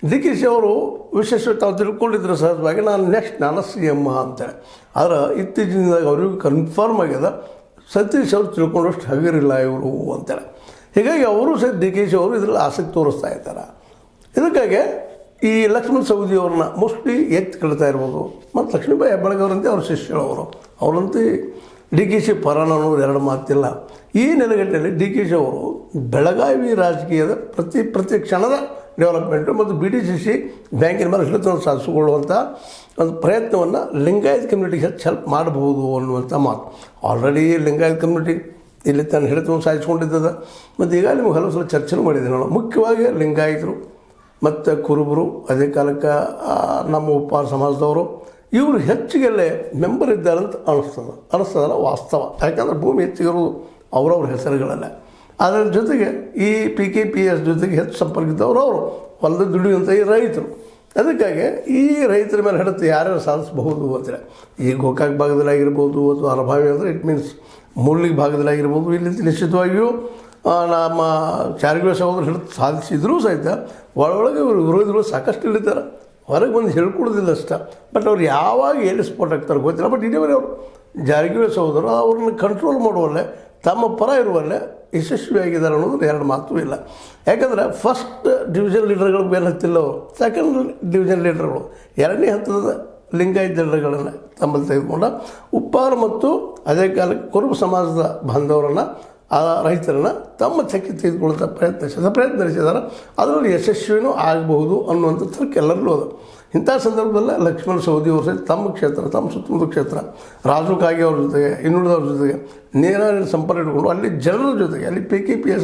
D K she ಅವರು ವಿಶೇಷವಾಗಿ ತಾವು ತಿಳ್ಕೊಂಡಿದ್ರು ಸಹಜವಾಗಿ ನಾನು ಸಿ ಎಮ್ ಅಂತೇಳಿ. ಆದರೆ ಇತ್ತೀಚಿನದಾಗ ಅವ್ರಿಗೂ ಕನ್ಫರ್ಮ್ ಆಗ್ಯದ ಸತೀಶ್ ಅವರು ತಿಳ್ಕೊಂಡಷ್ಟು ಹಗರಿಲ್ಲ ಇವರು ಅಂತೇಳಿ. ಹೀಗಾಗಿ ಅವರು ಸಹ ಡಿ ಕೆ ಶಿ ಅವರು ಇದರಲ್ಲಿ ಆಸಕ್ತಿ ತೋರಿಸ್ತಾ ಇದ್ದಾರೆ. ಇದಕ್ಕಾಗಿ ಈ ಲಕ್ಷ್ಮಣ ಸವದಿ ಅವ್ರನ್ನ ಮೋಸ್ಟ್ಲಿ ಎತ್ತಿ ಕೇಳ್ತಾ ಇರ್ಬೋದು. ಮತ್ತು ಲಕ್ಷ್ಮೀಬಾಯಿ ಹೆಬ್ಬಾಳ್ಕರ್ ಅವರಂತೆ ಅವ್ರ ಶಿಷ್ಯರು ಅವರಂತೆ ಡಿ ಕೆ ಶಿ ಪರಾಣ ಅನ್ನೋದು ಎರಡು ಮಾತಿಲ್ಲ. ಈ ನೆಲೆಗಟ್ಟಿನಲ್ಲಿ ಡಿ ಕೆ ಶಿ ಅವರು ಬೆಳಗಾವಿ ರಾಜಕೀಯದ ಪ್ರತಿ ಕ್ಷಣದ ಡೆವಲಪ್ಮೆಂಟು ಮತ್ತು ಬಿ ಡಿ ಸಿ ಸಿ ಬ್ಯಾಂಕಿನ ಮೇಲೆ ಹಿಡಿತವನ್ನು ಸಾಧಿಸಿಕೊಳ್ಳುವಂಥ ಒಂದು ಪ್ರಯತ್ನವನ್ನು ಲಿಂಗಾಯತ್ ಕಮ್ಯುನಿಟಿಗೆ ಹೆಚ್ಚು ಹೆಲ್ಪ್ ಮಾಡಬಹುದು ಅನ್ನುವಂಥ ಮಾತು. ಆಲ್ರೆಡಿ ಲಿಂಗಾಯತ್ ಕಮ್ಯುನಿಟಿ ಇಲ್ಲಿ ತನ್ನ ಹಿಡಿತವನ್ನು ಸಾಧಿಸ್ಕೊಂಡಿದ್ದದ. ಮತ್ತು ಈಗ ನಿಮಗೆ ಹಲವು ಸಲ ಚರ್ಚೆನೂ ಮಾಡಿದ್ದೀವಿ ನಾವು. ಮುಖ್ಯವಾಗಿ ಲಿಂಗಾಯತರು ಮತ್ತು ಕುರುಬರು, ಅದೇ ಕಾಲಕ್ಕೆ ನಮ್ಮ ಉಪ್ಪಾರ ಸಮಾಜದವರು ಇವರು ಹೆಚ್ಚಿಗೆಲ್ಲೇ ಮೆಂಬರ್ ಇದ್ದಾರಂತ ಅನ್ನಿಸ್ತದಲ್ಲ ವಾಸ್ತವ. ಯಾಕಂದರೆ ಭೂಮಿ ಹೆಚ್ಚಿಗಿರೋದು ಅವರವ್ರ ಹೆಸರುಗಳಲ್ಲ. ಅದರ ಜೊತೆಗೆ ಈ PKPS ಜೊತೆಗೆ ಹೆಚ್ಚು ಸಂಪರ್ಕಿದ್ದವರು ಅವರು ಹೊಲದ ದುಡಿಯುವಂಥ ಈ ರೈತರು. ಅದಕ್ಕಾಗಿ ಈ ರೈತರ ಮೇಲೆ ಹಿಡಿದು ಯಾರ್ಯಾರು ಸಾಧಿಸಬಹುದು ಅಂತೇಳಿ ಈ ಗೋಕಾಕ್ ಭಾಗದಲ್ಲಾಗಿರ್ಬೋದು ಅಥವಾ ಅರಭಾವಿ ಅಂದರೆ ಇಟ್ ಮೀನ್ಸ್ ಮುಳ್ಳಿಗೆ ಭಾಗದಲ್ಲಾಗಿರ್ಬೋದು. ಇಲ್ಲಿ ನಿಶ್ಚಿತವಾಗಿಯೂ ನಮ್ಮ ಚಾರ್ಗಿಯ ಸಹೋದರು ಹಿಡಿದು ಸಾಧಿಸಿದರೂ ಸಹಿತ ಒಳಗೆ ಇವರು ವಿರೋಧಿಗಳು ಸಾಕಷ್ಟು ಇಳಿತಾರೆ. ಹೊರಗೆ ಬಂದು ಹೇಳ್ಕೊಡೋದಿಲ್ಲ ಅಷ್ಟ. ಬಟ್ ಅವ್ರು ಯಾವಾಗ ಎಲ್ಲಿ ಸ್ಫೋಟ್ ಆಗ್ತಾರೆ ಗೊತ್ತಿಲ್ಲ. ಬಟ್ ಇದೇವರೆ ಅವರು ಜಾರಕಿಹೊಳಿ ಸಹೋದರು ಅವ್ರನ್ನ ಕಂಟ್ರೋಲ್ ಮಾಡುವಲ್ಲೇ ತಮ್ಮ ಪರ ಇರುವಲ್ಲೇ ಯಶಸ್ವಿಯಾಗಿದ್ದಾರೆ ಅನ್ನೋದು ಎರಡು ಮಾತು ಇಲ್ಲ. ಯಾಕಂದರೆ ಫಸ್ಟ್ ಡಿವಿಷನ್ ಲೀಡರ್ಗಳು ಮೇಲೆ ಹತ್ತಿಲ್ಲ ಅವರು. ಸೆಕೆಂಡ್ ಡಿವಿಷನ್ ಲೀಡರ್ಗಳು ಎರಡನೇ ಹಂತದ ಲಿಂಗಾಯತ್ ಲೀಡರ್ಗಳನ್ನು ತಮ್ಮಲ್ಲಿ ತೆಗೆದುಕೊಂಡ ಉಪ್ಪಾರ ಮತ್ತು ಅದೇ ಕಾಲಕ್ಕೆ ಕುರುಬ ಸಮಾಜದ ಬಾಂಧವರನ್ನು ಆ ರೈತರನ್ನು ತಮ್ಮ ಚಕ್ಕೆ ತೆಗೆದುಕೊಳ್ಳುವಂಥ ಪ್ರಯತ್ನ ನಡೆಸಿದ್ದಾರೆ. ಅದರಲ್ಲಿ ಯಶಸ್ವಿನೂ ಆಗಬಹುದು ಅನ್ನುವಂಥ ತರ್ಕ ಎಲ್ಲರಲ್ಲೂ ಅದು. ಇಂಥ ಸಂದರ್ಭದಲ್ಲೇ ಲಕ್ಷ್ಮಣ ಸವದಿ ಅವರು ಸಹಿತ ತಮ್ಮ ಕ್ಷೇತ್ರ, ತಮ್ಮ ಸುತ್ತಮುತ್ತ ಕ್ಷೇತ್ರ, ರಾಜು ಕಾಗೆ ಅವ್ರ ಜೊತೆಗೆ ಇನ್ನುಳಿದವ್ರ ಜೊತೆಗೆ ನೇರ ಸಂಪರ್ಕ ಇಟ್ಕೊಂಡು ಅಲ್ಲಿ ಜನರ ಜೊತೆಗೆ ಅಲ್ಲಿ PKPS